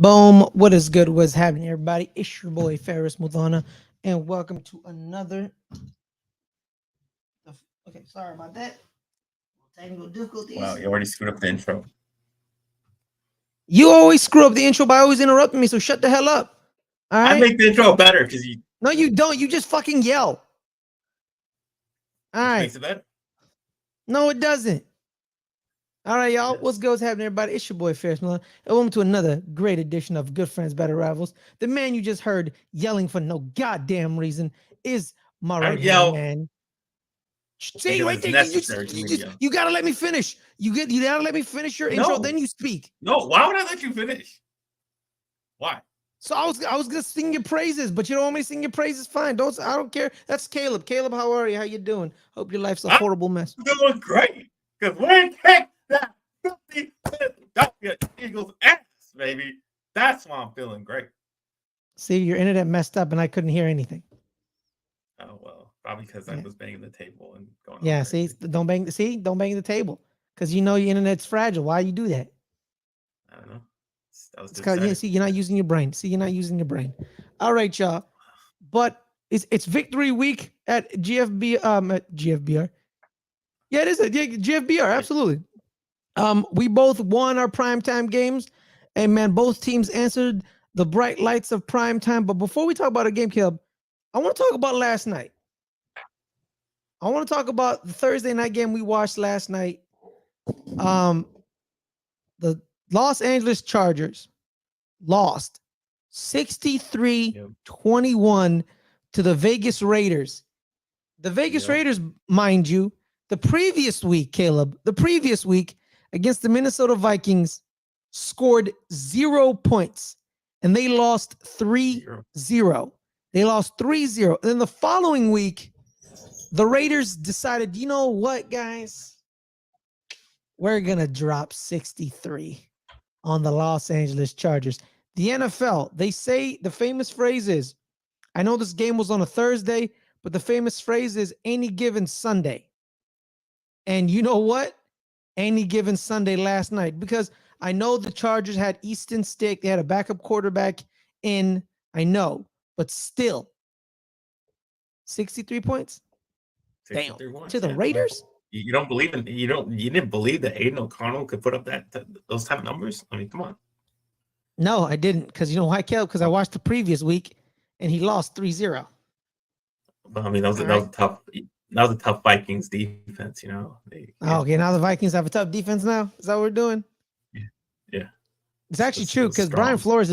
Boom. What is good? What's happening, everybody? It's your boy Ferris Muthana, and welcome to another. Okay, sorry about that. Technical Wow, difficulties. you already screwed up the intro. You always screw up the intro by always interrupting me, so shut the hell up. All I right? make the intro better because you, No, you don't. You just fucking yell. All which right. makes it better. No, it doesn't. All right, y'all. What's Yes. good? What's happening, everybody? It's your boy Ferris Muthana, and welcome to another great edition of Good Friends, Better Rivals. The man you just heard yelling for no goddamn reason is my I right don't hand yell man. See, because wait it's there. necessary for me to yell. You gotta let me finish. You gotta let me finish your intro, No, then you speak. no. Why would I let you finish? Why? So I was gonna sing your praises, but you don't want me to sing your praises. Fine. I don't care. That's Caleb. Caleb, how are you? How you doing? Hope your life's a I'm horrible mess. doing great because we kicked that 50 Philadelphia Eagles ass, baby. That's why I'm feeling great. See, your internet messed up and I couldn't hear anything. Oh well, probably because I Yeah. was banging the table and going all Yeah, see, crazy. don't bang the table. Because you know your internet's fragile. Why you do that? I don't know. I was It's too cause yeah, excited. see, you're not using your brain. See, you're not using your brain. All right, y'all. But it's victory week at GFB at GFBR. Yeah, it is a GFBR, Yeah. absolutely. We both won our primetime games, and man, both teams answered the bright lights of primetime. But before we talk about a game, Caleb, I want to talk about last night. I want to talk about the Thursday night game we watched last night. Um, the Los Angeles Chargers lost Yep. 63-21 to the Vegas Raiders. The Vegas Yep. Raiders, mind you, the previous week, Caleb, the previous week against the Minnesota Vikings scored 0 points and they lost 3 Zero. 0. They lost 3-0. And then the following week, the Raiders decided, you know what, guys? We're going to drop 63 on the Los Angeles Chargers. The NFL, they say the famous phrase is, I know this game was on a Thursday, but the famous phrase is any given Sunday. And you know what? Any given Sunday last night, because I know the Chargers had Easton Stick. They had a backup quarterback in, I know, but still 63 points. Damn. 63 To ones. the Yeah. I mean, Raiders? you don't believe in you didn't believe that Aiden O'Connell could put up those type of numbers? I mean, come on. No, I didn't. Because you know why, Caleb? Because I Oh, watched the previous week and he lost 3-0. but I mean, All right. that was a tough Vikings defense. Oh, okay, now the Vikings have a tough defense now. Is that what we're doing? yeah, yeah. It's actually It true was because strong. Brian Flores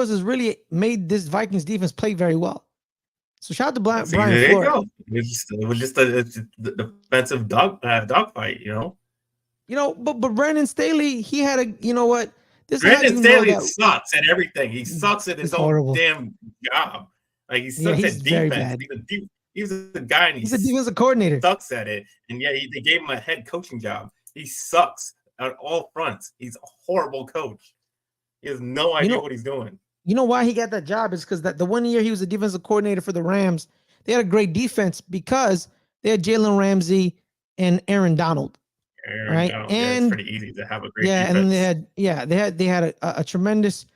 has really made this Vikings defense play very well. So shout out to See, Brian there you Flores. go. It was just the defensive dogfight. But Brandon Staley, he had a what? This is how Brandon you know Staley that sucks at everything. He sucks at it's his own horrible. damn job. Like he Yeah, sucks he's at very defense. bad. He's a guy and he He's a defensive coordinator. sucks at it. And yet they gave him a head coaching job. He sucks on all fronts. He's a horrible coach. He has no You idea know, what he's doing. you know why he got that job is because that the 1 year he was a defensive coordinator for the Rams, they had a great defense because they had Jalen Ramsey and Aaron Donald. All Aaron right. Donald, yeah, it's And pretty easy to have a great yeah, and then defense. they had a tremendous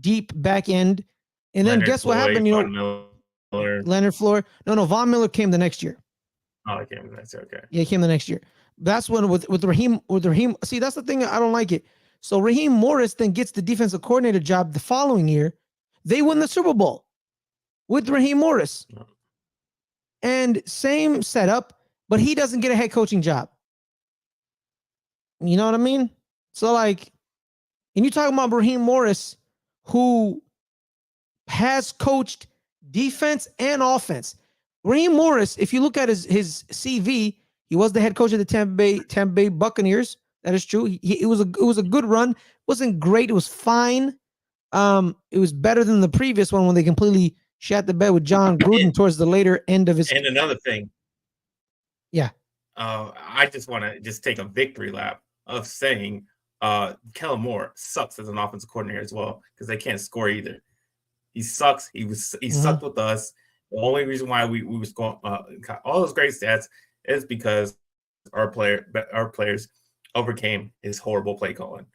deep back end. And then Leonard guess what Floyd, happened? Von Miller. Leonard Floor. No, Von Miller came the next year. Oh, okay, that's okay. Yeah, he came the next year. That's when with Raheem. See, that's the thing. I don't like it. So Raheem Morris then gets the defensive coordinator job the following year. They win the Super Bowl with Raheem Morris. And same setup, but he doesn't get a head coaching job. You know what I mean? So like, and you talking about Raheem Morris, who has coached defense and offense. Raheem Morris, if you look at his CV, he was the head coach of the Tampa Bay Buccaneers. That is true. It was a good run. It wasn't great. It was fine. It was better than the previous one when they completely shat the bed with John Gruden towards the later end of his. And another thing, Yeah. I just want to just take a victory lap of saying Kellen Moore sucks as an offensive coordinator as well because they can't score either. He sucks. He sucked with us. The only reason why we were scoring all those great stats is because our players overcame his horrible play calling.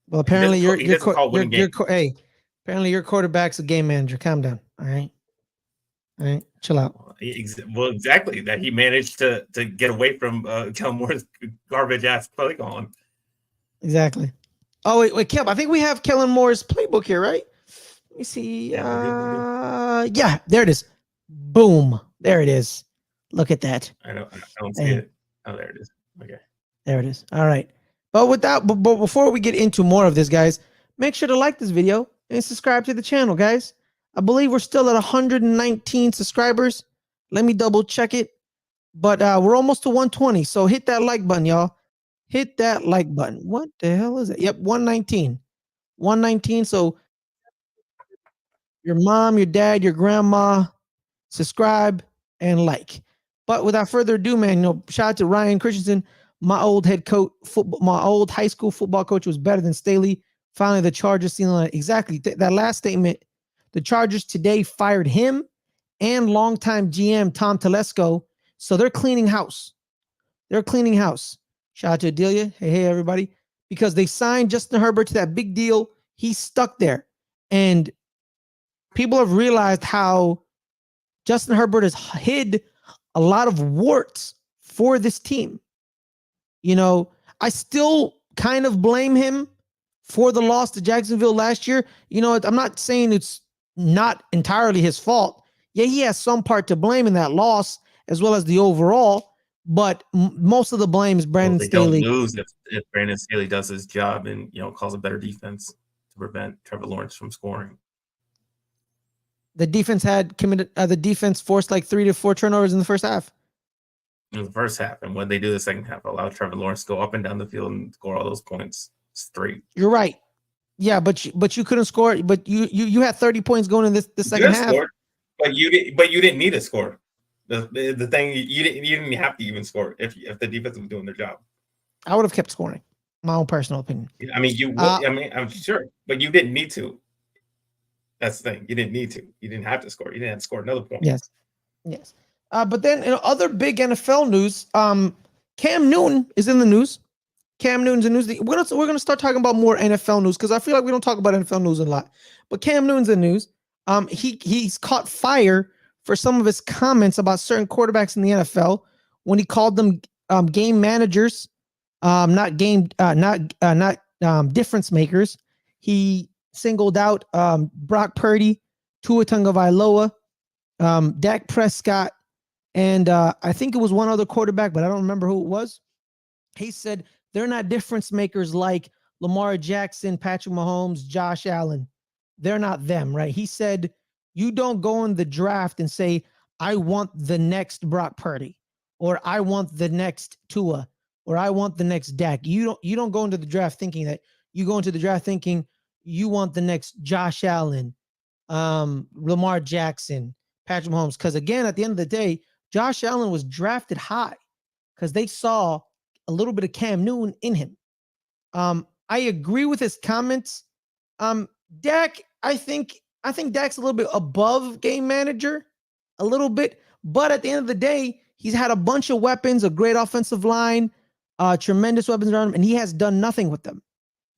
Well, apparently he doesn't call winning games. hey, apparently your quarterback's a game manager. Calm down. All right, chill out. Well, exactly that he managed to get away from Kellen Moore's garbage ass play calling. Exactly. Oh wait, Kev. I think we have Kellen Moore's playbook here, right? Let me see. Yeah, there it is. Boom. There it is. Look at that. I don't see it. Oh, there it is. Okay. There it is. All right. But before we get into more of this, guys, make sure to like this video and subscribe to the channel, guys. I believe we're still at 119 subscribers. Let me double check it. But we're almost to 120. So hit that like button, y'all. Hit that like button. What the hell is it? Yep, 119. 119. So your mom, your dad, your grandma, subscribe and like. But without further ado, man, shout out to Ryan Christensen, my old head coach, my old high school football coach was better than Staley. Finally, the Chargers seen on it. Exactly that last statement. The Chargers today fired him and longtime GM Tom Telesco, so they're cleaning house. They're cleaning house. Shout out to Adelia. Hey, everybody, because they signed Justin Herbert to that big deal. He's stuck there, and people have realized how Justin Herbert has hid a lot of warts for this team. I still kind of blame him for the loss to Jacksonville last year. I'm not saying it's not entirely his fault. Yeah, he has some part to blame in that loss as well as the overall, but most of the blame is Brandon Staley. They don't lose if Brandon Staley does his job and calls a better defense to prevent Trevor Lawrence from scoring. The defense the defense forced like 3 to 4 turnovers in the first half. In the first half, and when they do the second half, allow Trevor Lawrence to go up and down the field and score all those points straight. You're right. Yeah, but you couldn't score. But you had 30 points going in this second half. Scored, but you didn't need to score. The thing you didn't have to even score if the defense was doing their job. I would have kept scoring. My own personal opinion. I mean, you would. I'm sure, but you didn't need to. That's the thing. You didn't need to. You didn't have to score. You didn't have to score another point. Yes. But then other big NFL news. Cam Newton is in the news. Cam Newton's in the news. We're gonna start talking about more NFL news because I feel like we don't talk about NFL news a lot. But Cam Newton's in the news. He's caught fire for some of his comments about certain quarterbacks in the NFL when he called them game managers, not difference makers. He singled out Brock Purdy, Tua Tagovailoa, Dak Prescott, and I think it was one other quarterback, but I don't remember who it was. He said they're not difference makers like Lamar Jackson, Patrick Mahomes, Josh Allen. They're not them, right? He said you don't go in the draft and say, I want the next Brock Purdy, or I want the next Tua, or I want the next Dak. You don't go into the draft thinking that. You go into the draft thinking you want the next Josh Allen, Lamar Jackson, Patrick Mahomes. Because again, at the end of the day, Josh Allen was drafted high because they saw a little bit of Cam Newton in him. I agree with his comments. Dak, I think Dak's a little bit above game manager, a little bit. But at the end of the day, he's had a bunch of weapons, a great offensive line, tremendous weapons around him, and he has done nothing with them.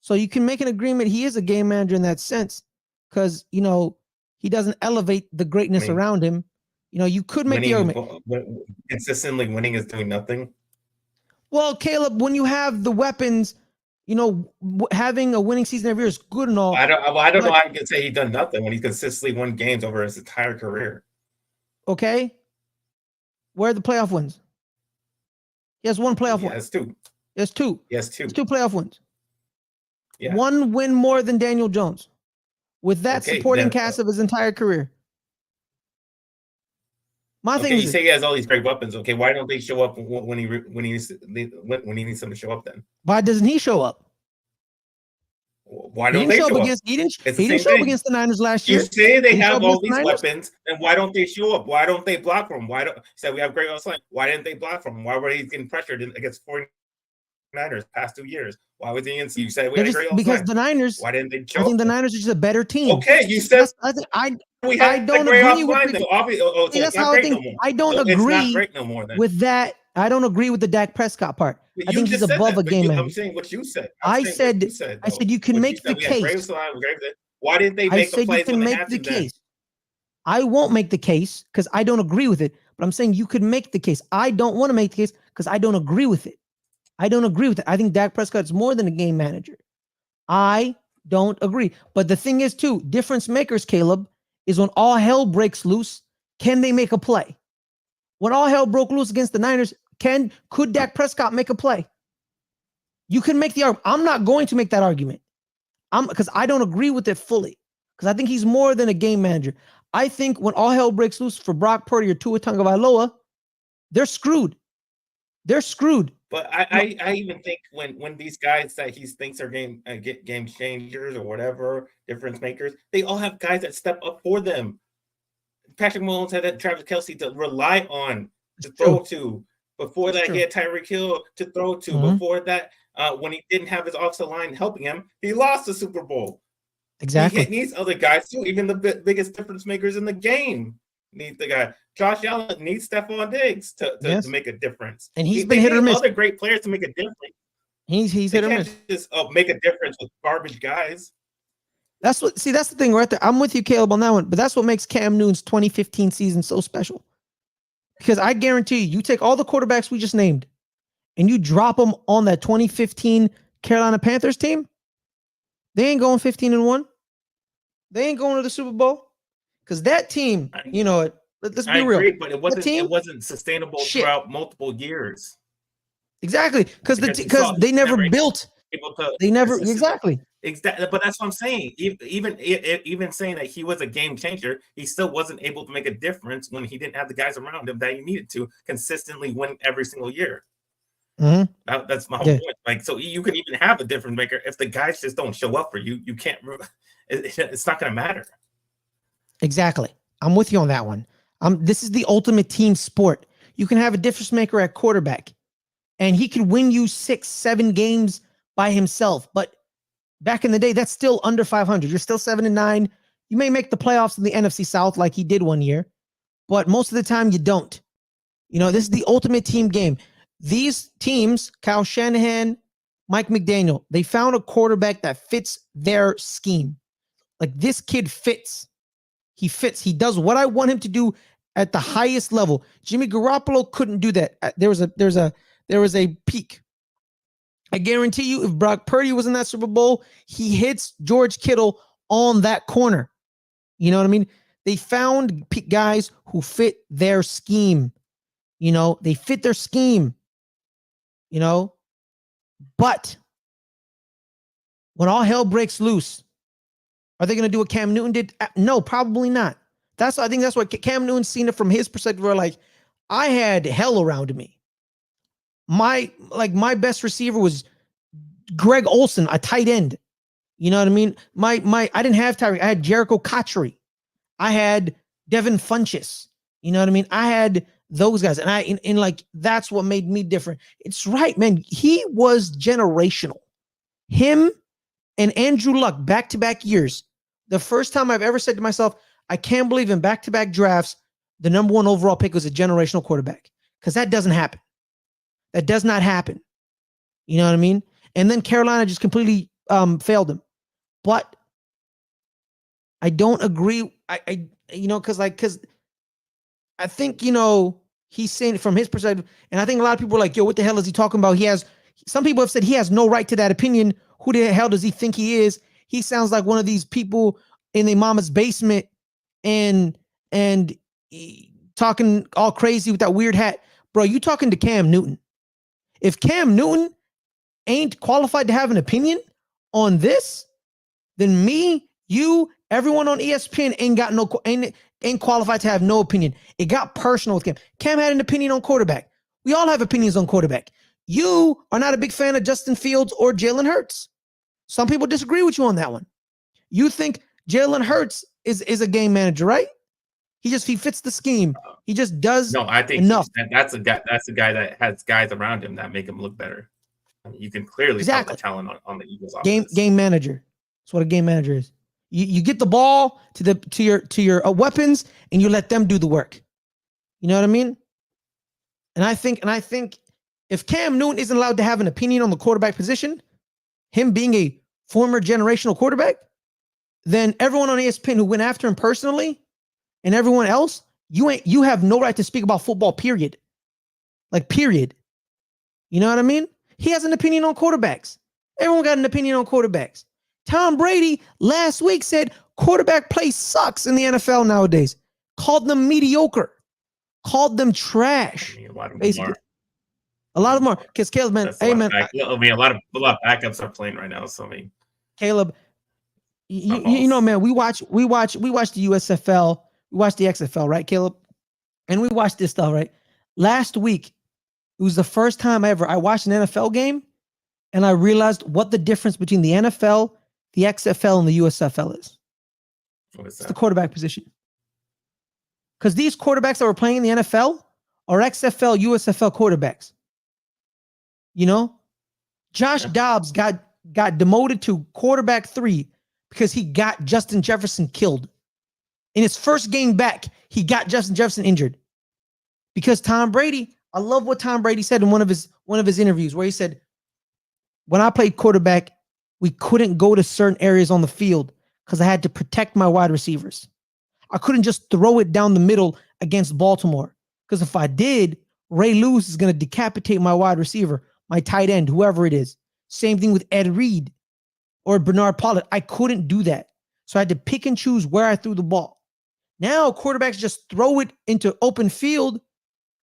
So you can make an agreement he is a game manager in that sense because, he doesn't elevate the greatness around him. You could make the argument. Consistently winning is doing nothing. Well, Caleb, when you have the weapons, having a winning season every year is good and all. I don't know how you can say he's done nothing when he consistently won games over his entire career. Okay. Where are the playoff wins? He has one playoff win. He has two. There's two. He has two. 2 playoff wins. Yeah. One win more than Daniel Jones with that supporting cast of his entire career. My thing is, you say he has all these great weapons. Okay, why don't they show up when he needs them to show up? Then why doesn't he show up? Why don't they show up? He didn't show up against the Niners last year. You say they have all these weapons, and why don't they show up? Why don't they block for him? Why don't we have great offense? Why didn't they block for him? Why were he getting pressured against 49ers past 2 years? Why was he in? You said we had a great offense. Because the Niners. Why didn't they show I think up? the Niners are just a better team. Okay, you said I don't agree with. That's how I think. I don't agree with that I don't agree with the Dak Prescott part. But I you think he's just said above that. a game I'm manager. saying what you said. I said you can make the case. Why didn't they I make the said you plays can when they make had the to then? case. I won't make the case because I don't agree with it. But I'm saying you could make the case. I don't want to make the case because I don't agree with it. I don't agree with it. I think Dak Prescott's more than a game manager. I don't agree. But the thing is, too, difference makers, Caleb, is when all hell breaks loose, can they make a play? When all hell broke loose against the Niners, could Dak Prescott make a play? You can make the argument. I'm not going to make that argument. Because I don't agree with it fully. Because I think he's more than a game manager. I think when all hell breaks loose for Brock Purdy or Tua Tagovailoa, they're screwed. They're screwed. But I even think when these guys that he thinks are game changers or whatever, difference makers, they all have guys that step up for them. Patrick Mahomes had that Travis Kelce to rely on, to throw to. Before that, he had Tyreek Hill to throw to. Mm-hmm. Before that, when he didn't have his offensive line helping him, he lost the Super Bowl. Exactly. He needs other guys too. Even the biggest difference makers in the game need the guy. Josh Allen needs Stephon Diggs to make a difference. And he's been hit or miss. Other great players to make a difference. He's hit or miss. Just make a difference with garbage guys. That's the thing right there. I'm with you, Caleb, on that one. But that's what makes Cam Newton's 2015 season so special. Because I guarantee you take all the quarterbacks we just named and you drop them on that 2015 Carolina Panthers team, they ain't going 15-1. They ain't going to the Super Bowl. Because that team, let's be real. Agree, but it wasn't sustainable throughout multiple years. Exactly. Because they never built. Exactly. Exactly, but that's what I'm saying. Even saying that he was a game changer, he still wasn't able to make a difference when he didn't have the guys around him that he needed to consistently win every single year. Mm-hmm. That's my whole point. Like, so you can even have a difference maker if the guys just don't show up for you. You can't. It's not going to matter. Exactly. I'm with you on that one. This is the ultimate team sport. You can have a difference maker at quarterback, and he could win you 6-7 games by himself, but back in the day, that's still under 500. You're still 7-9. You may make the playoffs in the NFC South like he did one year, but most of the time you don't. This is the ultimate team game. These teams, Kyle Shanahan, Mike McDaniel, they found a quarterback that fits their scheme. Like, this kid fits. He fits. He does what I want him to do at the highest level. Jimmy Garoppolo couldn't do that. There was a peak. I guarantee you, if Brock Purdy was in that Super Bowl, he hits George Kittle on that corner. You know what I mean? They found guys who fit their scheme. They fit their scheme. But when all hell breaks loose, are they going to do what Cam Newton did? No, probably not. I think that's what Cam Newton's seen it from his perspective. Where, like, I had hell around me. My best receiver was Greg Olsen, a tight end. You know what I mean? I didn't have Tyreek. I had Jericho Cotchery. I had Devin Funchess. You know what I mean? I had those guys, and that's what made me different. It's right, man. He was generational. Him and Andrew Luck, back-to-back years. The first time I've ever said to myself, I can't believe in back-to-back drafts, the number one overall pick was a generational quarterback, because that doesn't happen. That does not happen. You know what I mean? And then Carolina just completely failed him. But I don't agree. Because I think, he's saying it from his perspective. And I think a lot of people are like, yo, what the hell is he talking about? Some people have said he has no right to that opinion. Who the hell does he think he is? He sounds like one of these people in their mama's basement and talking all crazy with that weird hat. Bro, you talking to Cam Newton. If Cam Newton ain't qualified to have an opinion on this, then me, you, everyone on ESPN ain't qualified to have no opinion. It got personal with Cam. Cam had an opinion on quarterback. We all have opinions on quarterback. You are not a big fan of Justin Fields or Jalen Hurts. Some people disagree with you on that one. You think Jalen Hurts is a game manager, right? He fits the scheme. He just does. No, I think enough. That's a guy that has guys around him that make him look better. I mean, you can clearly tell the talent on the Eagles offense. Game manager. That's what a game manager is. You get the ball to your weapons and you let them do the work. You know what I mean? And I think if Cam Newton isn't allowed to have an opinion on the quarterback position, him being a former generational quarterback, then everyone on ESPN who went after him personally and everyone else, you have no right to speak about football, period. Like, period. You know what I mean? He has an opinion on quarterbacks. Everyone got an opinion on quarterbacks. Tom Brady last week said quarterback play sucks in the NFL nowadays. Called them mediocre. Called them trash. Basically. A lot of them are. Because Caleb, man, hey, man. A lot of backups are playing right now. So, I mean. Caleb, you know, man, we watch the USFL. We watch the XFL, right, Caleb? And we watch this stuff, right? Last week, it was the first time ever I watched an NFL game, and I realized what the difference between the NFL, the XFL, and the USFL is. What is that? It's the quarterback position. Because these quarterbacks that were playing in the NFL are XFL, USFL quarterbacks. You know? Josh Dobbs got demoted to quarterback 3 because he got Justin Jefferson killed. In his first game back, he got Justin Jefferson injured. Because Tom Brady, I love what Tom Brady said in one of his interviews where he said, when I played quarterback, we couldn't go to certain areas on the field because I had to protect my wide receivers. I couldn't just throw it down the middle against Baltimore because if I did, Ray Lewis is going to decapitate my wide receiver, my tight end, whoever it is. Same thing with Ed Reed or Bernard Pollard. I couldn't do that. So I had to pick and choose where I threw the ball. Now quarterbacks just throw it into open field,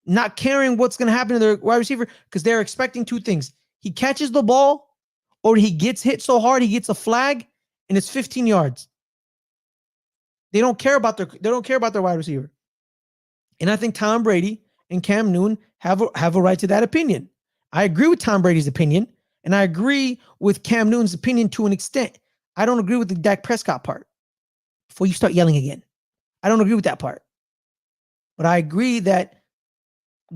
not caring what's going to happen to their wide receiver because they're expecting 2 things. He catches the ball or he gets hit so hard he gets a flag and it's 15 yards. They don't care about their wide receiver. And I think Tom Brady and Cam Newton have a right to that opinion. I agree with Tom Brady's opinion, and I agree with Cam Newton's opinion to an extent. I don't agree with the Dak Prescott part. Before you start yelling again, I don't agree with that part. But I agree that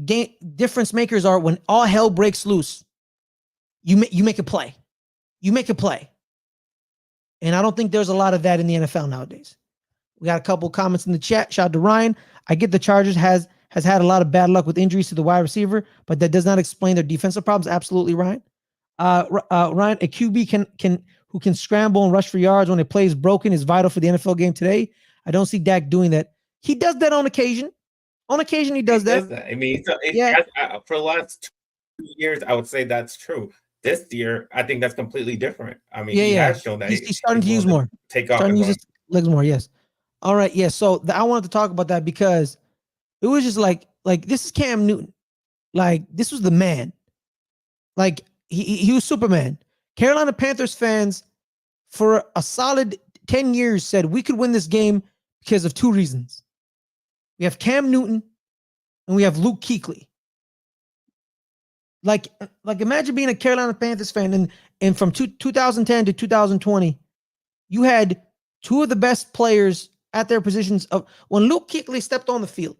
difference makers are when all hell breaks loose. You make a play. You make a play. And I don't think there's a lot of that in the NFL nowadays. We got a couple comments in the chat. Shout out to Ryan. I get the Chargers has had a lot of bad luck with injuries to the wide receiver, but that does not explain their defensive problems. Absolutely, Ryan. Ryan, a QB who can scramble and rush for yards when a play is broken is vital for the NFL game today. I don't see Dak doing that. He does that on occasion. On occasion, he does that. I mean, for the last 2 years, I would say that's true. This year, I think that's completely different. I mean, he has shown that he's starting to use more. Take off. Starting to use his legs more. Yes. All right. Yeah. So I wanted to talk about that because it was just like this is Cam Newton. Like, this was the man. Like, he was Superman. Carolina Panthers fans for a solid 10 years said we could win this game because of 2 reasons. We have Cam Newton and we have Luke Kuechly. Like imagine being a Carolina Panthers fan and from 2010 to 2020, you had 2 of the best players at their positions of when Luke Kuechly stepped on the field.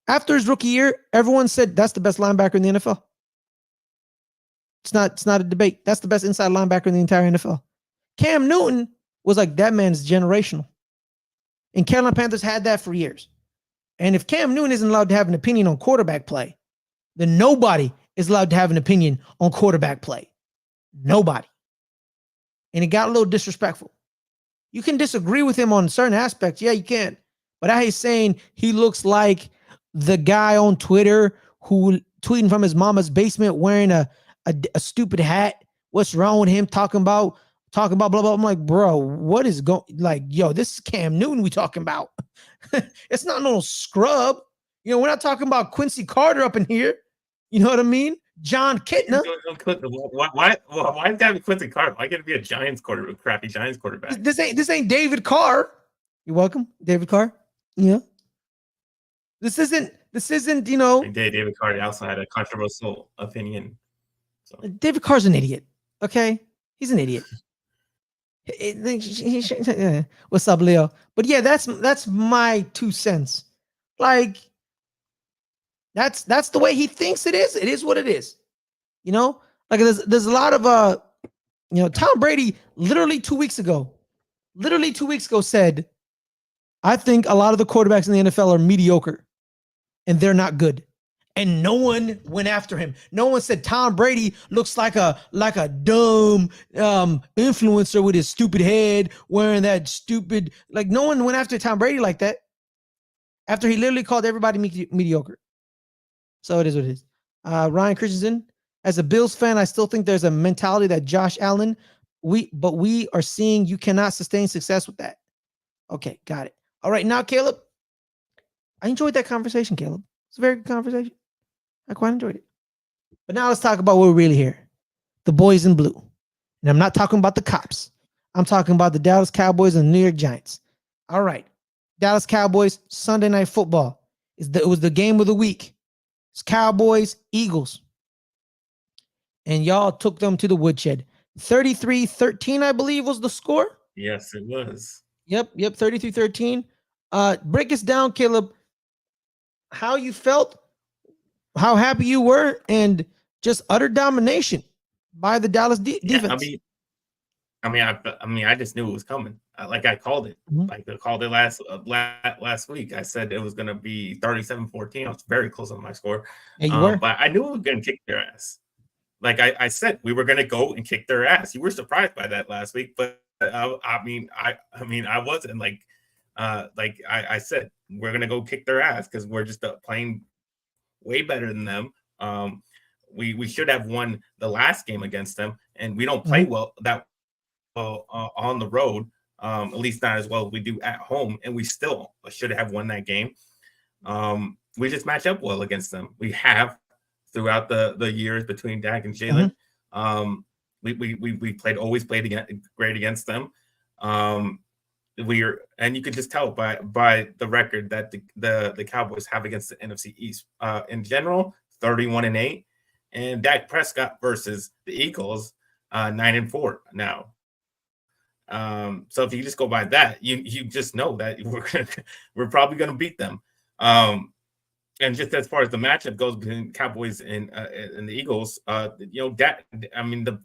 After his rookie year, everyone said that's the best linebacker in the NFL. It's not a debate. That's the best inside linebacker in the entire NFL. Cam Newton was like, that man's generational. And Carolina Panthers had that for years. And if Cam Newton isn't allowed to have an opinion on quarterback play, then nobody is allowed to have an opinion on quarterback play. Nobody. And it got a little disrespectful. You can disagree with him on certain aspects. Yeah, you can. But I hate saying he looks like the guy on Twitter who tweeting from his mama's basement wearing a stupid hat. What's wrong with him talking about blah, blah. I'm like, bro, what is going, like, yo, this is Cam Newton we talking about. It's not no scrub. You know, we're not talking about Quincy Carter up in here. You know what I mean? John Kitna. Why is that Quincy Carter? Why can't it be a Giants quarterback, crappy Giants quarterback? This ain't David Carr. You're welcome, David Carr. Yeah. This isn't, you know. David Carr also had a controversial opinion. So. David Carr's an idiot. Okay? He's an idiot. What's up, Leo? But yeah, that's my 2 cents. Like, that's the way he thinks it is. It is what it is. You know? Like, there's a lot of you know, Tom Brady literally 2 weeks ago said, I think a lot of the quarterbacks in the NFL are mediocre and they're not good. and no one went after him. No one said Tom Brady looks like a dumb influencer with his stupid head wearing that stupid. Like no one went after Tom Brady like that. After he literally called everybody mediocre. So it is what it is. Ryan Christensen, as a Bills fan, I still think there's a mentality that Josh Allen. But we are seeing you cannot sustain success with that. Okay, got it. All right, now Caleb, I enjoyed that conversation, Caleb. It's a very good conversation. I quite enjoyed it. But now let's talk about what we're really here. The boys in blue. And I'm not talking about the cops. I'm talking about the Dallas Cowboys and the New York Giants. All right. Dallas Cowboys, Sunday Night Football. It was the game of the week. It's Cowboys, Eagles. And y'all took them to the woodshed. 33-13, I believe, was the score. Yes, it was. Yep, 33-13. Break us down, Caleb, how you felt, how happy you were, and just utter domination by the Dallas defense. I just knew it was coming. I called it. Mm-hmm. Like I called it last week. I said it was going to be 37-14. I was very close on my score. Yeah, you were. But I knew we were going to kick their ass. Like I said, we were going to go and kick their ass. You were surprised by that last week, but I wasn't. Like I said, we're going to go kick their ass because we're just playing way better than them. We should have won the last game against them, and we don't play well on the road, at least not as well as we do at home, and we still should have won that game. We just match up well against them. We have throughout the years between Dak and Jalen. We always played great against them. And you could just tell by the record that the Cowboys have against the NFC East in general, 31-8, and Dak Prescott versus the Eagles, 9-4 now. So if you just go by that, you just know that we're probably going to beat them. And just as far as the matchup goes between Cowboys and the Eagles, Dak, they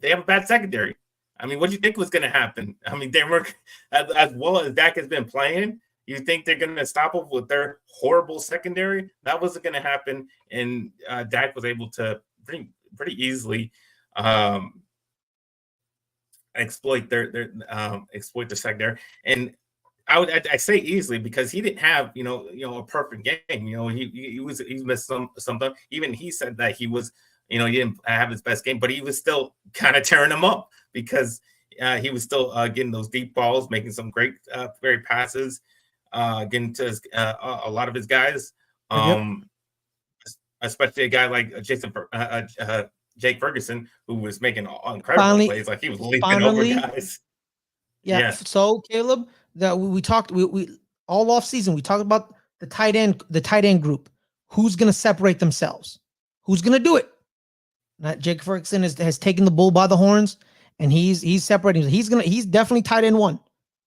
have a bad secondary. What do you think was going to happen? They were as well as Dak has been playing. You think they're going to stop them with their horrible secondary? That wasn't going to happen, and Dak was able to pretty easily exploit their secondary. And I say easily because he didn't have a perfect game. He missed something. Even he said that he was he didn't have his best game, but he was still kind of tearing them up because he was still getting those deep balls, making some great passes, getting to a lot of his guys, especially a guy like Jake Ferguson, who was making incredible plays, like he was leaping over guys. Yeah. So Caleb, that we talked, we all off season, we talked about the tight end group. Who's going to separate themselves? Who's going to do it? Jake Ferguson has taken the bull by the horns, and he's separating. He's definitely tight end one.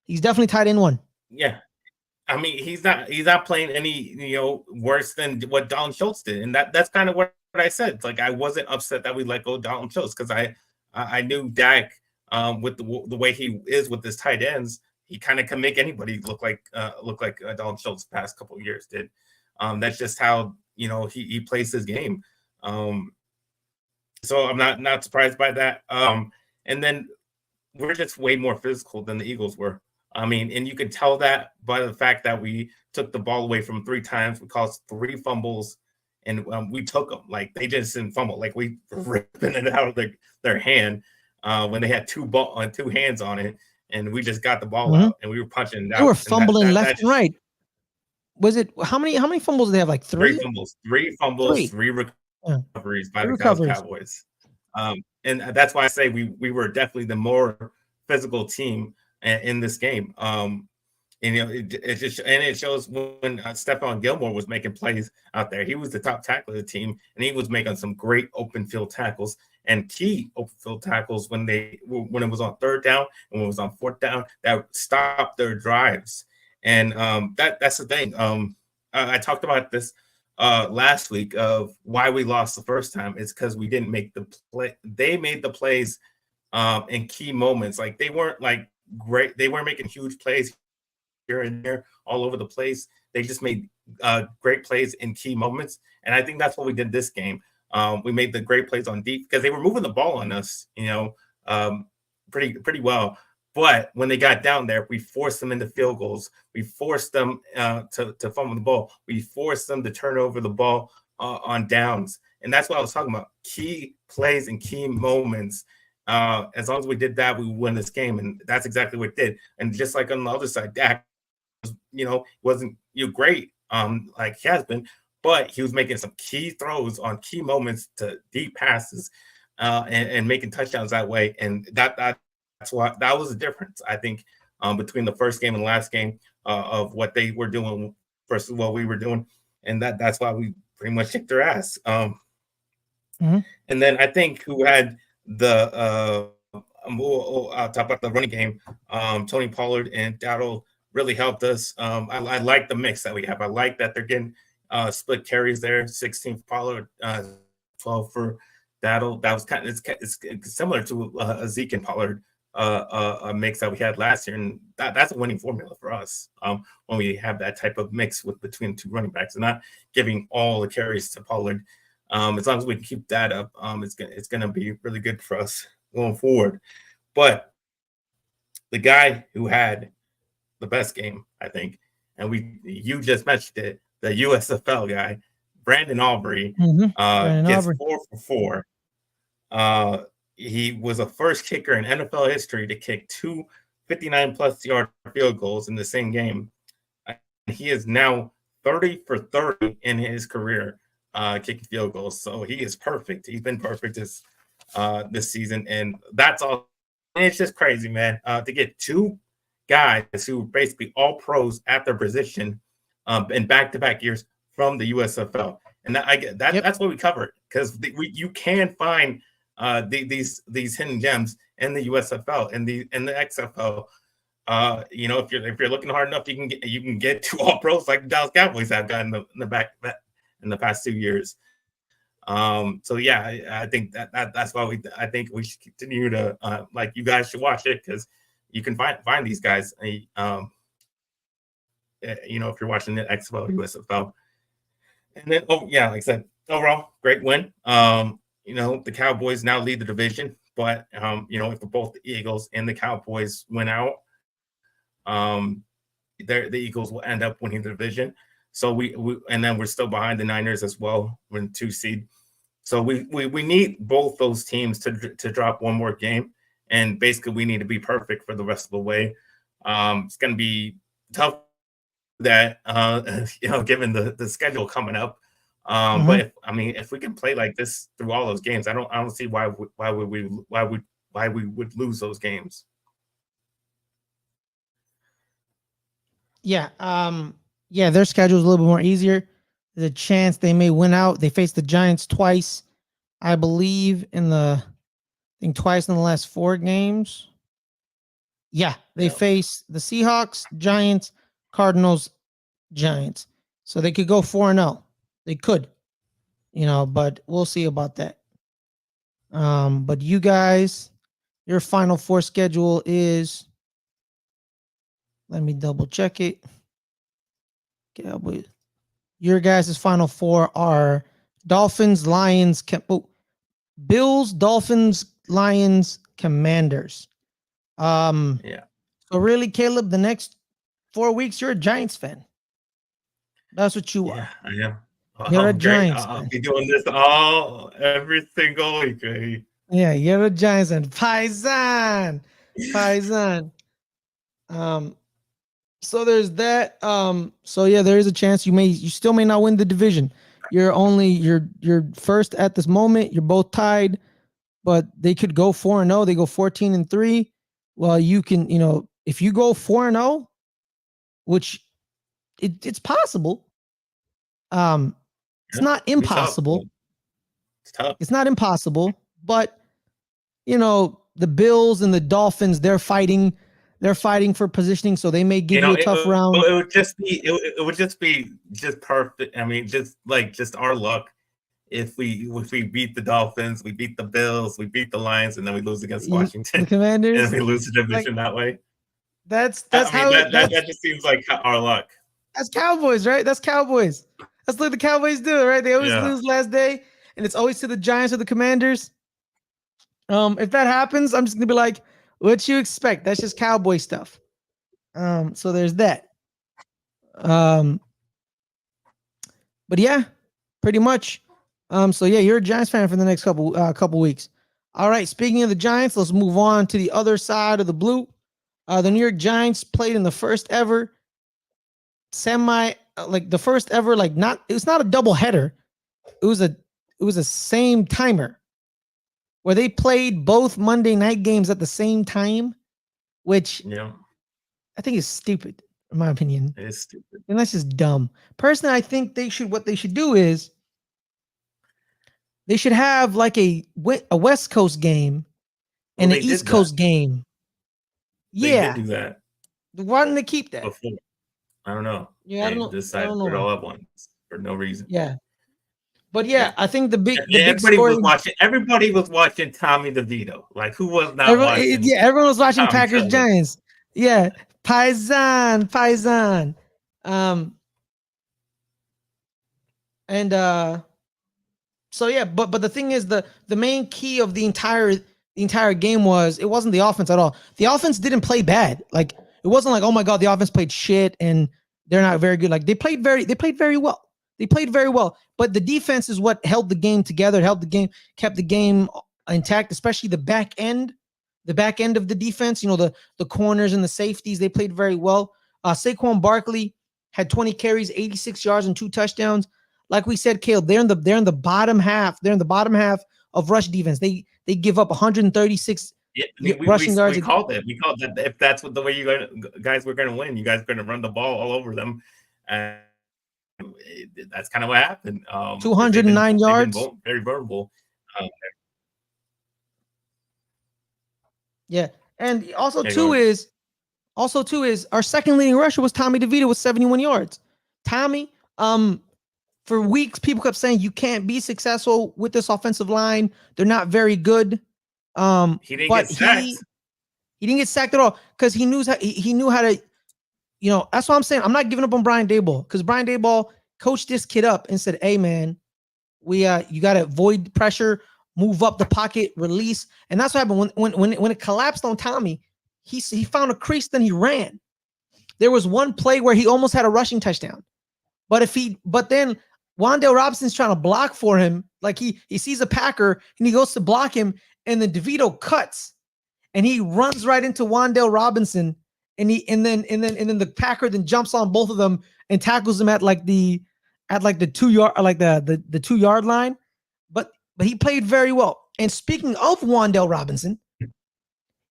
He's definitely tight end one. Yeah. He's not playing any, worse than what Dalton Schultz did. And that's kind of what I said. It's like, I wasn't upset that we let go of Dalton Schultz because I knew Dak, with the way he is with his tight ends, he kind of can make anybody look like Dalton Schultz the past couple of years did. That's just how, he plays his game. So I'm not surprised by that. And then we're just way more physical than the Eagles were. And you could tell that by the fact that we took the ball away from 3 times. We caused 3 fumbles, and we took them. Like, they just didn't fumble. Like, we ripping it out of their hand when they had 2 hands on it, and we just got the ball out, and we were punching it out. They were fumbling left and right. Was it how many fumbles did they have? Like 3? 3 fumbles, 3 recoveries by the Dallas Cowboys. And that's why I say we were definitely the more physical team in this game. It shows when Stephon Gilmore was making plays out there. He was the top tackler of the team, and he was making some great open field tackles and key open field tackles when it was on 3rd down and when it was on 4th down that stopped their drives. And that's the thing. I talked about this last week of why we lost the first time. It's because we didn't make the play. They made the plays in key moments. Like, they weren't like great. They weren't making huge plays here and there all over the place. They just made great plays in key moments, and I think that's what we did this game. We made the great plays on deep because they were moving the ball on us, pretty well. But when they got down there, we forced them into field goals. We forced them to fumble the ball. We forced them to turn over the ball on downs. And that's what I was talking about. Key plays and key moments. As long as we did that, we would win this game. And that's exactly what it did. And just like on the other side, Dak, wasn't great like he has been, but he was making some key throws on key moments to deep passes and making touchdowns that way. And that's why that was the difference, I think, between the first game and the last game of what they were doing versus what we were doing. And that's why we pretty much kicked their ass. And then I think who had the I'll talk about the running game. Tony Pollard and Dowdle really helped us. I like the mix that we have. I like that they're getting split carries there. 16 for Pollard, 12 for Dowdle. That was it's similar to a Zeke and Pollard a mix that we had last year, and that's a winning formula for us when we have that type of mix between two running backs and not giving all the carries to Pollard. As long as we can keep that up, it's gonna be really good for us going forward. But the guy who had the best game, I think, and you just mentioned it, the USFL guy, Brandon Aubrey, gets 4 for 4. He was the first kicker in NFL history to kick 2 59-plus yard field goals in the same game. He is now 30 for 30 in his career kicking field goals. So he is perfect. He's been perfect this season, and that's all. And it's just crazy, man, to get two guys who are basically all pros at their position in back-to-back years from the USFL. And that's what we covered, because you can find these hidden gems in the USFL and the XFL. If you're looking hard enough, you can get to all pros like the Dallas Cowboys have gotten in the back in the past 2 years. So yeah, I think that's why I think we should continue to like you guys should watch it, because you can find these guys. If you're watching the XFL, USFL, and then like I said, overall great win. The Cowboys now lead the division, but if both the Eagles and the Cowboys win out, the Eagles will end up winning the division. So we and then we're still behind the Niners as well. We're in 2 seed. So we need both those teams to drop one more game, and basically we need to be perfect for the rest of the way. It's going to be tough that given the schedule coming up. But if we can play like this through all those games, I don't see why we would lose those games. Yeah. Their schedule is a little bit more easier. There's a chance they may win out. They faced the Giants twice, I believe, twice in the last 4 games. Yeah, they face the Seahawks, Giants, Cardinals, Giants. So they could go 4-0. They could, but we'll see about that. But you guys, your Final Four schedule is, let me double check it. Cowboys. Your guys' Final Four are Dolphins, Lions, Bills, Dolphins, Lions, Commanders. So really, Caleb, the next 4 weeks, you're a Giants fan. That's what you are. Yeah, I am. You're a Giants I'll fan. be doing this every single week. Right? Yeah, you're a Giants fan. Paisan. So there's that. There is a chance you still may not win the division. You're first at this moment. You're both tied, but they could go 4-0. They go 14-3. Well, you can, if you go 4-0, which it's possible. It's not impossible. It's tough. It's not impossible, but the Bills and the Dolphins, they're fighting for positioning, so they may give you a tough round. It would just be perfect. I mean, just our luck. If we beat the Dolphins, we beat the Bills, we beat the Lions, and then we lose against Washington, the Commanders, and we lose the division that way. That just seems like our luck. That's Cowboys, right? That's Cowboys. That's what the Cowboys do, right? They always lose last day, and it's always to the Giants or the Commanders. If that happens, I'm just gonna be like, what you expect? That's just Cowboy stuff. So there's that. But yeah, pretty much. So yeah, you're a Giants fan for the next couple weeks. All right. Speaking of the Giants, let's move on to the other side of the blue. The New York Giants played in the first ever the first ever, it was not a double header. It was a same timer where they played both Monday night games at the same time, which I think is stupid, in my opinion. It is stupid. And that's just dumb. Personally, I think what they should do is they should have like a West Coast game and an East Coast game. Yeah. They did do that. Why didn't they keep that? Before. I don't know. Yeah, I don't know. Decided to put it all up once for no reason. Yeah. But yeah, I think the big everybody was watching Tommy DeVito. Like, who was not watching? Yeah, everyone was watching Tommy Packers Giants. Yeah. Paisan. So yeah, but the thing is, the main key of the entire game was it wasn't the offense at all. The offense didn't play bad. Like, it wasn't like, oh my god, the offense played shit and they're not very good. Like, they played very well. They played very well. But the defense is what held the game together, kept the game intact, especially the back end of the defense. The corners and the safeties, they played very well. Saquon Barkley had 20 carries, 86 yards, and 2 touchdowns. Like we said, Cale, they're in the bottom half. They're in the bottom half of rush defense. They give up 136 rushing yards. We called it. If that's the way you guys were going to win, you guys are going to run the ball all over them, and that's kind of what happened. 209 yards. Very vulnerable. Yeah, and also is our second leading rusher was Tommy DeVito with 71 yards. Tommy, for weeks, people kept saying you can't be successful with this offensive line. They're not very good. He didn't get sacked. He didn't get sacked at all because he knew how to. That's what I'm saying. I'm not giving up on Brian Daboll because Brian Daboll coached this kid up and said, "Hey, man, you got to avoid pressure, move up the pocket, release." And that's what happened when it collapsed on Tommy. He found a crease, then he ran. There was one play where he almost had a rushing touchdown, but then Wan'Dale Robinson's trying to block for him. Like, he sees a Packer and he goes to block him, and then DeVito cuts and he runs right into Wan'Dale Robinson. And then the Packer then jumps on both of them and tackles them at the 2 yard, like the 2 yard line. But he played very well. And speaking of Wan'Dale Robinson,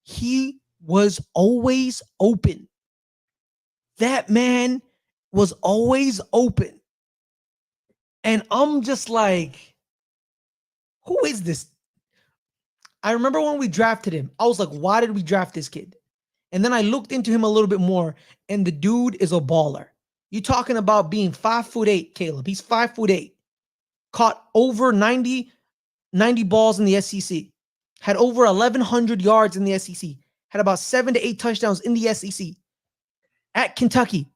he was always open. That man was always open. And I'm just like, who is this? I remember when we drafted him, I was like, why did we draft this kid? And then I looked into him a little bit more, and the dude is a baller. You talking about being 5'8", Caleb. He's 5'8". Caught over 90 balls in the SEC. Had over 1,100 yards in the SEC. Had about 7 to 8 touchdowns in the SEC. At Kentucky.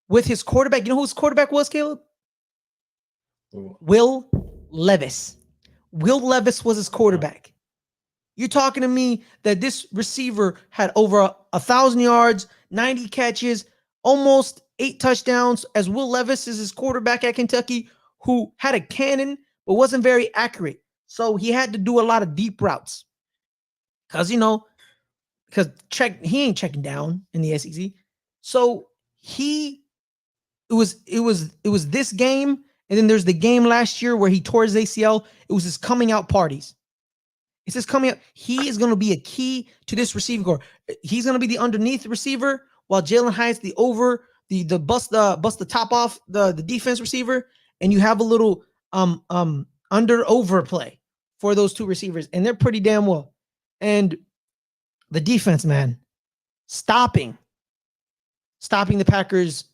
With his quarterback. You know who his quarterback was, Caleb? Will Levis. Will Levis was his quarterback. You're talking to me that this receiver had over 1,000 yards, 90 catches, almost 8 touchdowns, as Will Levis is his quarterback at Kentucky, who had a cannon but wasn't very accurate. So he had to do a lot of deep routes. Because he ain't checking down in the SEC. So it was this game, and then there's the game last year where he tore his ACL. It was his coming out parties. It's just coming up. He is going to be a key to this receiving core. He's going to be the underneath receiver, while Jalen Hyatt's the bust the top off the defense receiver, and you have a little under over play for those two receivers, and they're pretty damn well. And the defense, man, stopping the Packers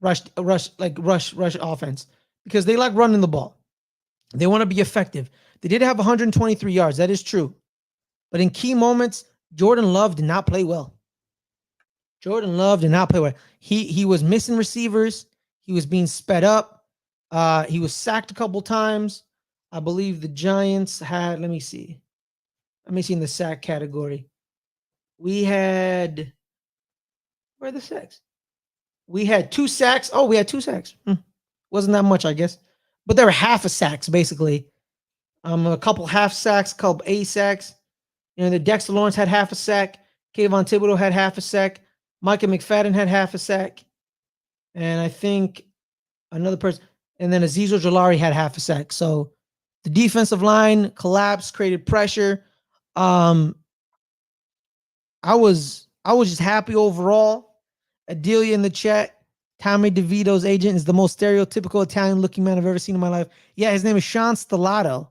rush offense, because they like running the ball. They want to be effective. They did have 123 yards. That is true. But in key moments, Jordan Love did not play well. Jordan Love did not play well. He was missing receivers. He was being sped up. He was sacked a couple times. I believe the Giants had, let me see. Let me see in the sack category. We had, where are the sacks? We had 2 sacks. Oh, we had 2 sacks. Wasn't that much, I guess. But there were half a sacks, basically. A couple half sacks, couple A sacks. You know, the Dexter Lawrence had half a sack. Kayvon Thibodeau had half a sack. Micah McFadden had half a sack. And I think another person, and then Azeez Ojulari had half a sack. So the defensive line collapsed, created pressure. I was just happy overall. Adelia in the chat. Tommy DeVito's agent is the most stereotypical Italian-looking man I've ever seen in my life. Yeah, his name is Sean Stellato.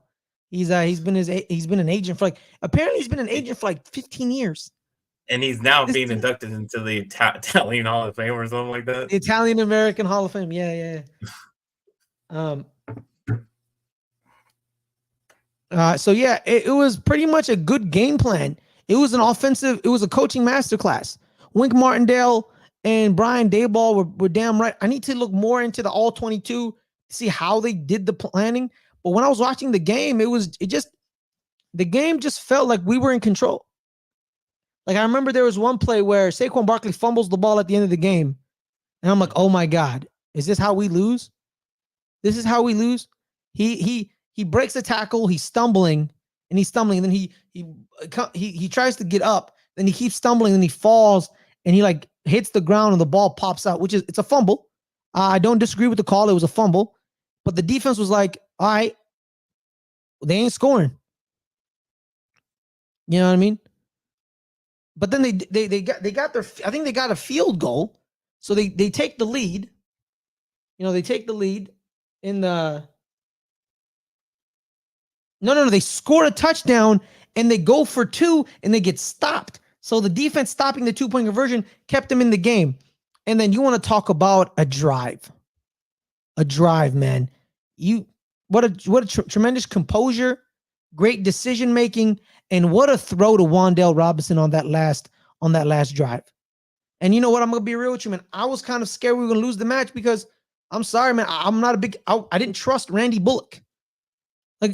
He's been an agent for apparently he's been an agent for 15 years. And he's now being inducted into the Italian Hall of Fame or something like that. The Italian American Hall of Fame. Yeah. So yeah, it was pretty much a good game plan. It was a coaching masterclass. Wink Martindale and Brian Daboll were damn right. I need to look more into the all 22 to see how they did the planning. But when I was watching the game, the game just felt like we were in control. Like I remember there was one play where Saquon Barkley fumbles the ball at the end of the game. And I'm like, oh my God, is this how we lose? This is how we lose. He breaks the tackle, he's stumbling, and then he tries to get up, then he keeps stumbling, and he falls, and he hits the ground and the ball pops out, it's a fumble. I don't disagree with the call, it was a fumble. But the defense was like, all right, they ain't scoring. You know what I mean? But then they got their, I think they got a field goal. So they take the lead. You know, they take the lead in the No, they score a touchdown and they go for 2 and they get stopped. So the defense stopping the 2-point conversion kept them in the game. And then you want to talk about a drive. A drive, man. What a tremendous composure, great decision making, and what a throw to Wan'Dale Robinson on that last drive. And you know what? I'm gonna be real with you, man. I was kind of scared we were gonna lose the match because I'm sorry, man. I'm not a big. I didn't trust Randy Bullock.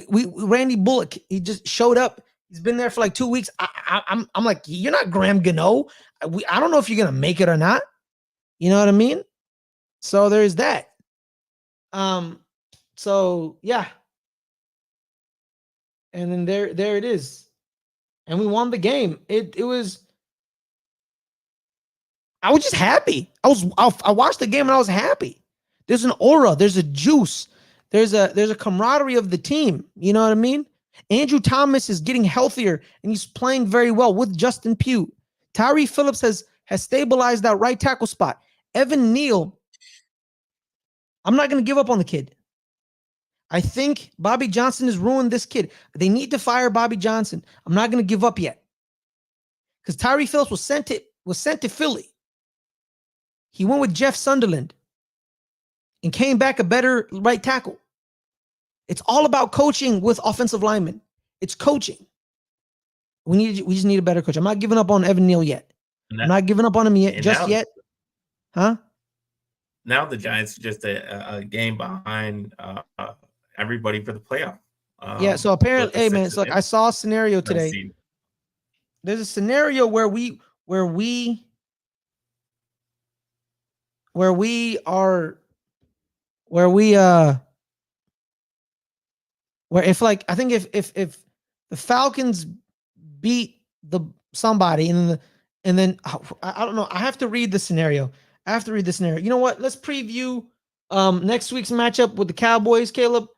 Randy Bullock, he just showed up. He's been there for 2 weeks. I'm like, you're not Graham Gano. I don't know if you're gonna make it or not. You know what I mean? So there's that. So yeah. And then there it is. And we won the game. It was. I was just happy. I watched the game and I was happy. There's an aura. There's a juice. There's a camaraderie of the team. You know what I mean? Andrew Thomas is getting healthier and he's playing very well with Justin Pugh. Tyree Phillips has stabilized that right tackle spot. Evan Neal, I'm not going to give up on the kid. I think Bobby Johnson has ruined this kid. They need to fire Bobby Johnson. I'm not going to give up yet. Because Tyree Phillips was sent to Philly. He went with Jeff Sunderland and came back a better right tackle. It's all about coaching with offensive linemen. It's coaching. We just need a better coach. I'm not giving up on Evan Neal yet. I'm not giving up on him yet, yet. Huh? Now the Giants are just a game behind everybody for the playoff. Yeah, so apparently, hey man, I saw a scenario today. There's a scenario where if I think if the Falcons beat somebody and then I don't know, I have to read the scenario. You know what? Let's preview next week's matchup with the Cowboys, Caleb.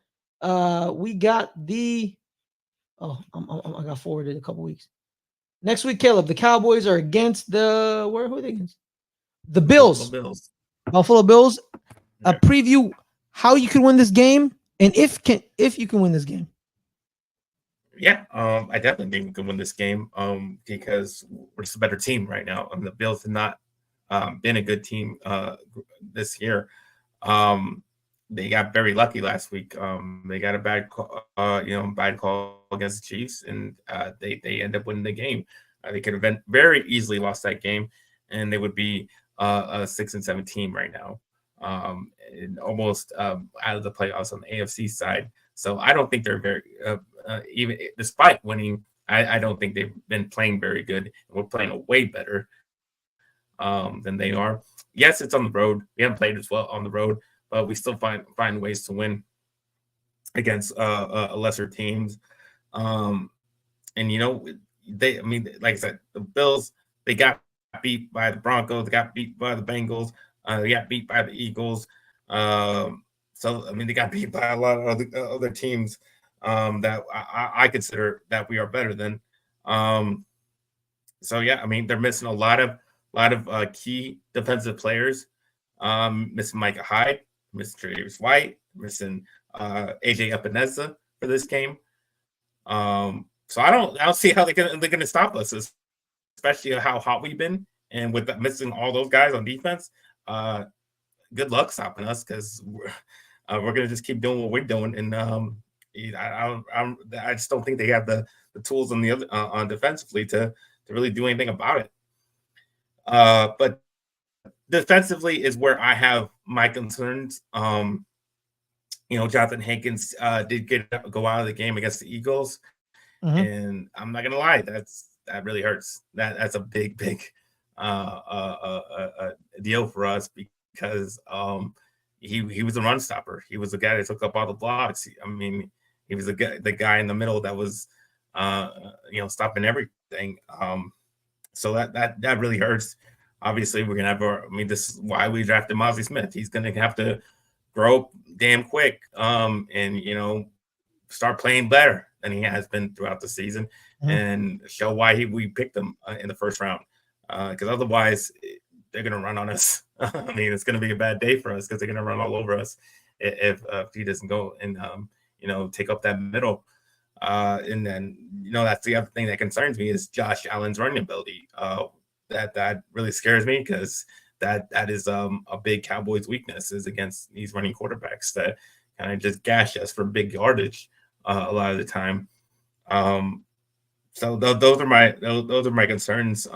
We got I got forwarded a couple weeks. Next week, Caleb, the Cowboys are against who are they against? The Bills. Buffalo Bills. A preview how you can win this game and if you can win this game. Yeah, I definitely think we can win this game because we're just a better team right now. The Bills have not been a good team this year. They got very lucky last week. They got a bad call against the Chiefs, and they end up winning the game. They could have been very easily lost that game. and they would be a 6-7 team right now, and almost out of the playoffs on the AFC side. So I don't think they're very even despite winning. I don't think they've been playing very good. We're playing a way better than they are. Yes, it's on the road. We haven't played as well on the road, but we still find ways to win against lesser teams. And I mean, like I said, the Bills, they got beat by the Broncos, they got beat by the Bengals, they got beat by the Eagles. So I mean, they got beat by a lot of other teams that I consider that we are better than. So yeah, I mean, they're missing a lot of key defensive players. Missing Micah Hyde, missing Travis White, missing AJ Epinesa for this game. So I don't see how they're gonna stop us, especially how hot we've been, and with missing all those guys on defense. Good luck stopping us, because we're gonna just keep doing what we're doing, and I just don't think they have the tools on the other on defensively to really do anything about it. But defensively is where I have my concerns. Jonathan Hankins did go out of the game against the Eagles, and I'm not gonna lie, that really hurts. That's a big deal for us, because he was a run stopper. He was the guy that took up all the blocks. I mean, he was the guy in the middle that was stopping everything. So that really hurts. Obviously, we're gonna have this is why we drafted Mozzie Smith. He's gonna have to grow up damn quick, and start playing better than he has been throughout the season, and show why we picked him in the first round. Because otherwise, they're gonna run on us. I mean, it's gonna be a bad day for us, because they're gonna run all over us if he doesn't go and take up that middle. And then that's the other thing that concerns me is Josh Allen's running ability. That really scares me, because that is a big Cowboys weakness, is against these running quarterbacks that kind of just gash us for big yardage a lot of the time. So those are my concerns.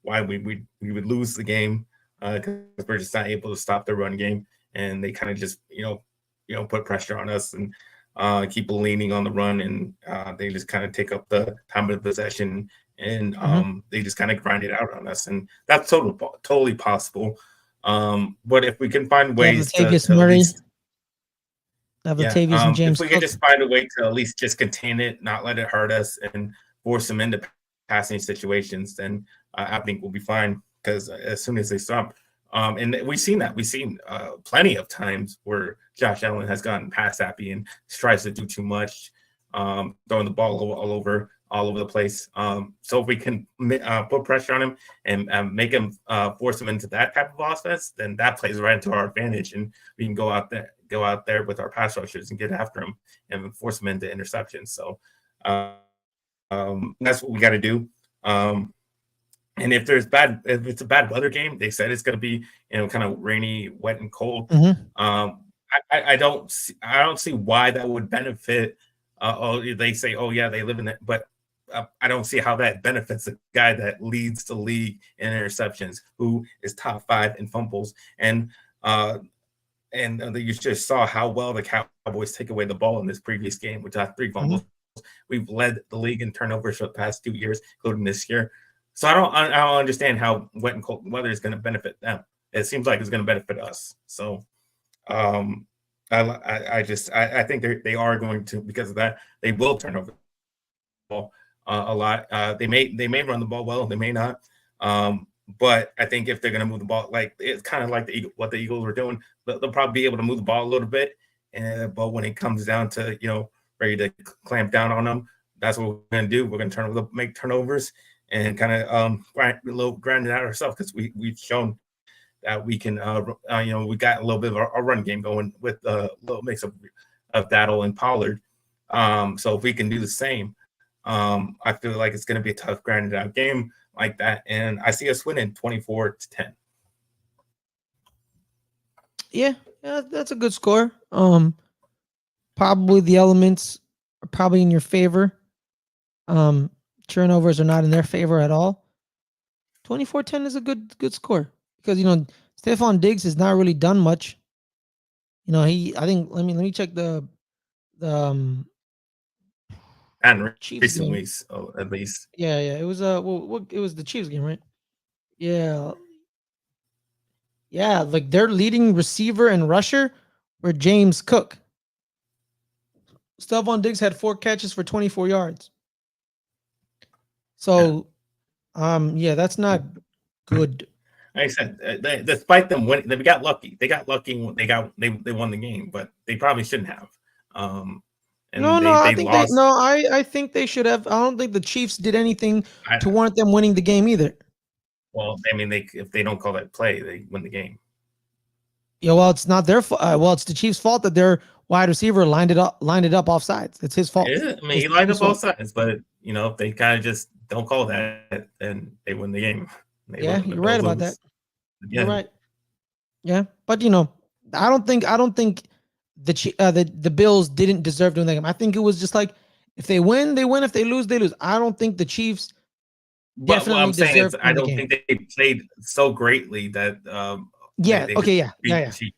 Why we would lose the game, because we're just not able to stop the run game, and they kind of just put pressure on us and keep leaning on the run, and they just kind of take up the time of possession, and they just kind of grind it out on us, and that's totally possible. But if we can find ways to at least, and James if we could just find a way to at least just contain it, not let it hurt us, and force them into passing situations, then I think we'll be fine. Because as soon as they stop, and we've seen plenty of times where Josh Allen has gotten pass happy and tries to do too much, throwing the ball all over the place. So if we can put pressure on him and make him force him into that type of offense, then that plays right into our advantage, and we can go out there with our pass rushers and get after him and force him into interceptions. So that's what we got to do. And if it's a bad weather game, they said it's going to be kind of rainy, wet, and cold. I don't see why that would benefit. They say, oh yeah, they live in it, but I don't see how that benefits a guy that leads the league in interceptions, who is top 5 in fumbles, and you just saw how well the Cowboys take away the ball in this previous game, which had 3 fumbles. We've led the league in turnovers for the past 2 years, including this year. So I don't understand how wet and cold weather is going to benefit them. It seems like it's going to benefit us. So I think they are going to, because of that, they will turn over the ball a lot. They may run the ball well, they may not. But I think if they're going to move the ball, like it's kind of like what the Eagles were doing, they'll probably be able to move the ball a little bit. But when it comes down to ready to clamp down on them, that's what we're going to do. We're going to make turnovers and kind of grind it out ourselves, because we've shown that we can. We got a little bit of a run game going with a little mix of Daddle and Pollard. So if we can do the same, I feel like it's going to be a tough, grinded out game like that, and I see us winning 24-10. Yeah, that's a good score. Probably the elements are probably in your favor. Turnovers are not in their favor at all. 24-10 is a good score because Stephon Diggs has not really done much. I think let me check the And Chiefs recent game. weeks, at least. Yeah, it was it was the Chiefs game, right? Yeah. Yeah, like their leading receiver and rusher were James Cook. Stephon Diggs had 4 catches for 24 yards. So, yeah, that's not good. Like I said, despite them winning, they got lucky. They got lucky when they won the game, but they probably shouldn't have. No, And no, I they think they lost. no, I think they should have. I don't think the Chiefs did anything I, to warrant them winning the game either. well, I mean, if they don't call that play, they win the game. Yeah, well, it's not their fault. Well, it's the Chiefs' fault that their wide receiver lined it up offsides. It's his fault. Yeah, I mean, It's he the lined Chiefs' up both fault. sides, but if they kind of just don't call that, then they win the game. Yeah, The you're right Bills about that. lose You're again. right. Yeah, but I don't think the Bills didn't deserve to win that game. I think it was just like if they win, they win. If they lose, they lose. I don't think the Chiefs But what definitely I'm saying is, deserved to I win the don't game. think they played so greatly that Yeah. they Okay. Yeah. Yeah. beat the Yeah. Chiefs.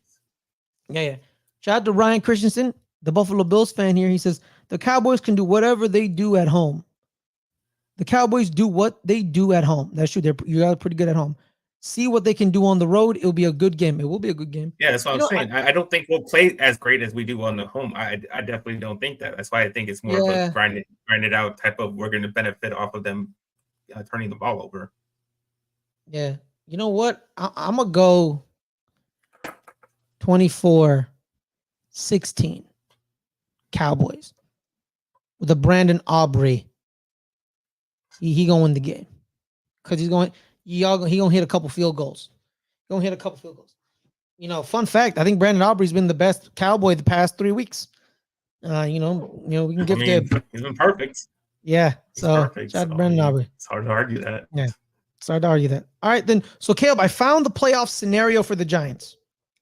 Yeah. Yeah. Shout out to Ryan Christensen, the Buffalo Bills fan here. He says the Cowboys can do whatever they do at home. The Cowboys do what they do at home. That's true. You're pretty good at home. See what they can do on the road. It'll be a good game. It will be a good game. Yeah, that's what You I'm know, saying. I don't think we'll play as great as we do on the home. I definitely don't think that. That's why I think it's more of a yeah, grinded out type of we're going to benefit off of them turning the ball over. yeah. You know what? I'm gonna go 24-16 Cowboys with a Brandon Aubrey. He gonna win the game because he gonna hit a couple field goals. Gonna hit a couple field goals. Fun fact. I think Brandon Aubrey's been the best Cowboy the past 3 weeks. We can I give mean, the he's been perfect. yeah. He's So perfect. shout out So to I Brandon mean, Aubrey. it's hard to argue that. Yeah. Sorry to argue that. All right, then. So Caleb, I found the playoff scenario for the Giants.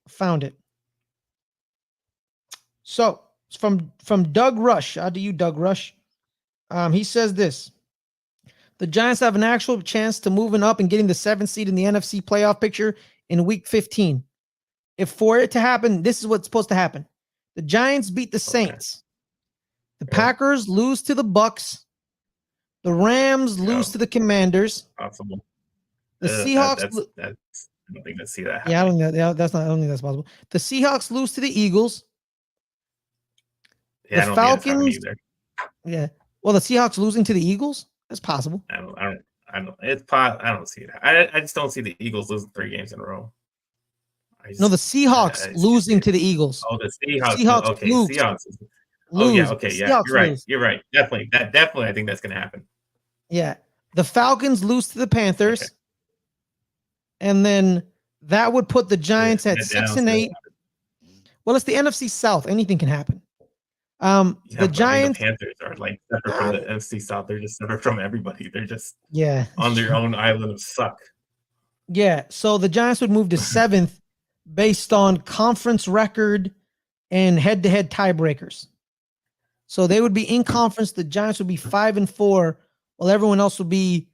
Found it. So it's from Doug Rush. How do you, Doug Rush? He says this: the Giants have an actual chance to moving up and getting the 7th seed in the NFC playoff picture in Week 15. If for it to happen, this is what's supposed to happen: the Giants beat the Okay. Saints, the Yep. Packers lose to the Bucks, the Rams lose Yep. to the Commanders, Possible. the Seahawks. That's. I don't think I see that Yeah, I happening. don't think that's not. I don't think that's possible. The Seahawks lose to the Eagles. Yeah, The I don't think that's happening Falcons. either. Yeah. Well, the Seahawks losing to the Eagles. That's possible. I don't. I don't see it. I just don't see the Eagles losing 3 games in a row. No, the Seahawks I just can't see losing it. to the Eagles. Oh, the The Seahawks. Seahawks Okay, lose. Seahawks. Oh yeah. Lose. The Okay. Yeah. Seahawks lose. You're right. Definitely. Definitely. I think that's gonna happen. Yeah. The Falcons lose to the Panthers. Okay. And then that would put the Giants at Yeah, 6 don't and see that 8. Well, it's the NFC South. Anything can happen. The Yeah, but I mean, the Giants. Panthers are like separate from the NFC South. They're just separate from everybody. They're just Yeah. on their own island of suck. Yeah. So the Giants would move to 7th based on conference record and head-to-head tiebreakers. So they would be in conference. The Giants would be 5-4, while everyone else would be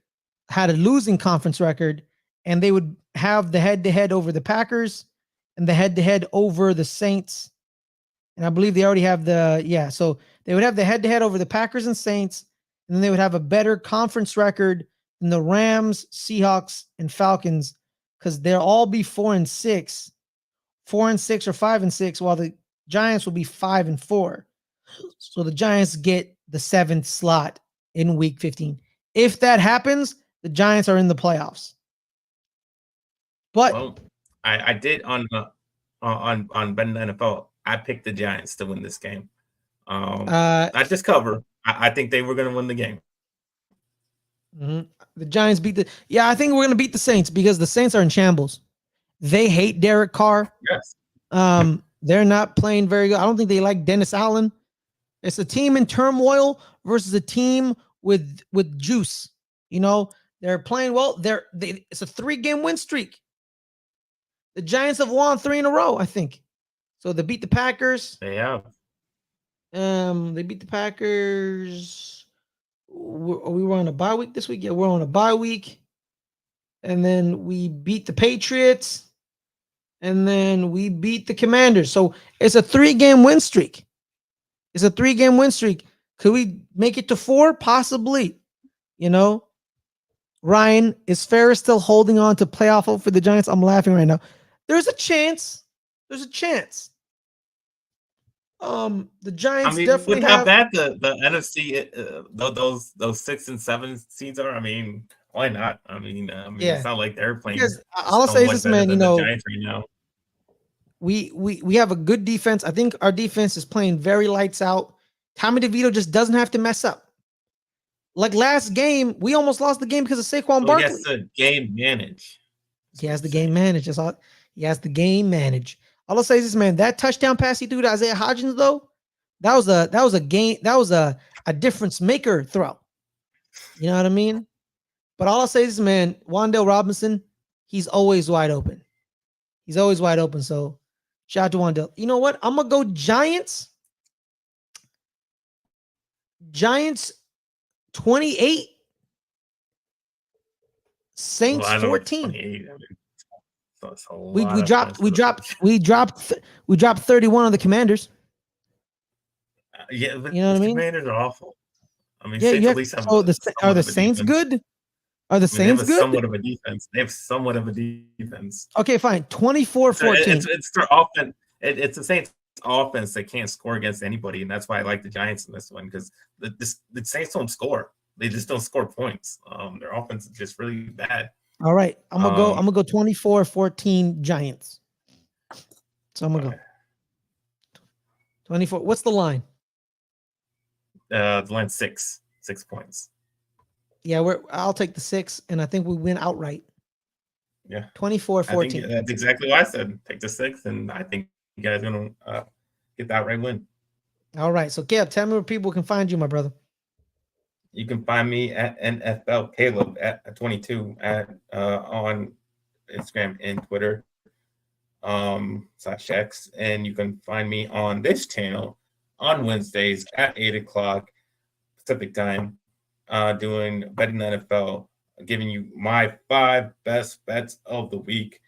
had a losing conference record, and they would have the head-to-head over the Packers and the head-to-head over the Saints. And I believe they already have so they would have the head-to-head over the Packers and Saints, and then they would have a better conference record than the Rams, Seahawks, and Falcons because they'll all be 4-6, 4-6 or 5-6, while the Giants will be 5-4. So the Giants get the 7th slot in Week 15. If that happens, the Giants are in the playoffs. But well, I did on Ben NFL. I picked the Giants to win this game. Not just cover. I think they were going to win the game. The Giants beat the. Yeah, I think we're going to beat the Saints because the Saints are in shambles. They hate Derek Carr. Yes. They're not playing very good. I don't think they like Dennis Allen. It's a team in turmoil versus a team with juice. They're playing well. It's a 3-game win streak. The Giants have won 3 in a row, I think. So they beat the Packers. They have. They beat the Packers. We were on a bye week this week. Yeah, we're on a bye week. and then we beat the Patriots, and then we beat the Commanders. So it's a 3-game win streak. It's a 3-game win streak. Could we make it to 4? Possibly. You know, Ryan, is Ferris still holding on to playoff hope for the Giants? I'm laughing right now. There's a chance. There's a chance. The Giants definitely with how have. bad the NFC those 6 and 7 seeds are. I mean, why not? I mean, Yeah. it's not like they're playing Because all I'll say is this, man. than the Giants right now. We have a good defense. I think our defense is playing very lights out. Tommy DeVito just doesn't have to mess up. Like last game, we almost lost the game because of Saquon Barkley. He has to game manage. He has the game manage. That's all. He has the game manage. All I'll say is this, man. That touchdown pass he threw to Isaiah Hodgins, though, that was a game. That was a difference maker throw. You know what I mean? But all I'll say is, man, Wan'Dale Robinson, he's always wide open. He's always wide open. So shout out to Wan'Dale. You know what? I'm gonna go Giants. Giants 28. Saints 14. We dropped 31 on the Commanders. Yeah, but you know what I mean? Commanders are awful. I mean, yeah, Saints at least have are the Saints good? Are the Saints good? Somewhat of a defense. They have somewhat of a defense. Okay, fine. 24-14. It's their offense. It's the Saints offense that can't score against anybody, and that's why I like the Giants in this one, because the Saints don't score. They just don't score points. Their offense is just really bad. All right, I'm gonna go 24-14 Giants. So I'm gonna go 24. What's the line? The line's 6 points. Yeah, I'll take the 6, and I think we win outright. Yeah, 24-14. That's exactly what I said. Take the 6, and I think you guys are gonna get the outright win. All right, so Caleb, tell me where people can find you, my brother. You can find me at NFL Caleb at 22 on Instagram and Twitter /X, and you can find me on this channel on Wednesdays at 8:00 Pacific time, doing betting the NFL, giving you my 5 best bets of the week.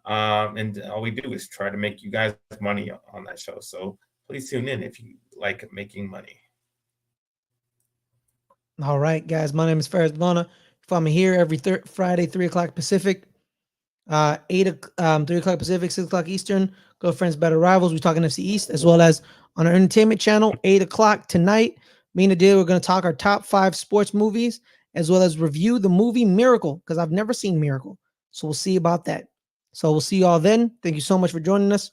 And all we do is try to make you guys money on that show. So please tune in if you like making money. All right, guys. My name is Ferris Muthana. Find me here every Friday, 3:00 Pacific, 3:00 Pacific, 6:00 Eastern. Go Friends Better Rivals. We talk NFC East, as well as on our entertainment channel, 8:00 tonight. Me and Adelia, we're going to talk our top 5 sports movies, as well as review the movie Miracle, because I've never seen Miracle. So we'll see about that. So we'll see you all then. Thank you so much for joining us.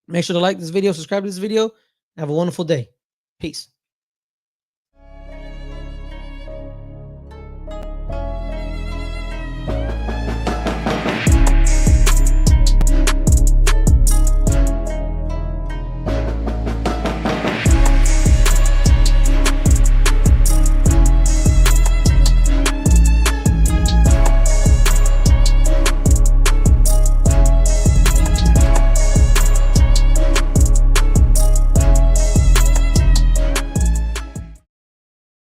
Make sure to like this video, subscribe to this video. Have a wonderful day. Peace.